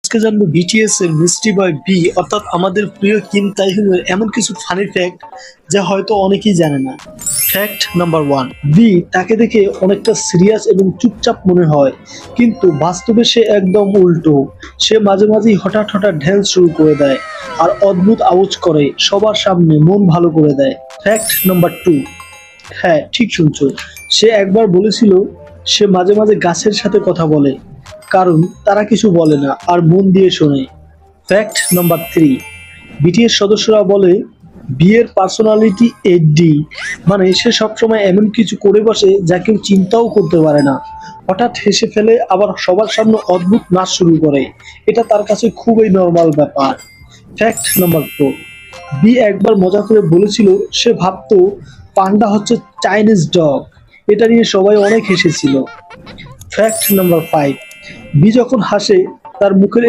আজকে জানবো বিটিএস এর মিষ্টি বয় বি অর্থাৎ আমাদের প্রিয় কিম তাইহুনের এমন কিছু ফানি ফ্যাক্ট যা হয়তো অনেকেই জানে না। ফ্যাক্ট নাম্বার ওয়ান, বি তাকে দেখে অনেকটা সিরিয়াস এবং চুপচাপ মনে হয়, কিন্তু বাস্তবে সে একদম উল্টো। সে মাঝে মাঝেই হঠাৎ হঠাৎ ড্যান্স শুরু করে দেয় আর অদ্ভুত আওয়াজ করে, সবার সামনে মন ভালো করে দেয়। ফ্যাক্ট নাম্বার টু, হ্যাঁ ঠিক শুনছো, সে একবার বলেছিল সে মাঝে মাঝে গাছের সাথে কথা বলে, কারণ তারা কিছু বলে না আর মন দিয়ে শোনে। ফ্যাক্ট নাম্বার থ্রি, বিটিএস সদস্যরা বলে বিয়ের পার্সোনালিটি এইচডি, মানে সে সবসময় এমন কিছু করে বসে যা কেউ চিন্তাও করতে পারে না। হঠাৎ হেসে ফেলে, আবার সবার সামনে অদ্ভুত নাচ শুরু করে, এটা তার কাছে খুবই নর্মাল ব্যাপার। ফ্যাক্ট নাম্বার ফোর, বি একবার মজা করে বলেছিল সে ভাবতো পান্ডা হচ্ছে চাইনিজ ডগ, এটা নিয়ে সবাই অনেক হেসেছিল। ফ্যাক্ট নাম্বার ফাইভ, বি যখন হাসে তার মুখের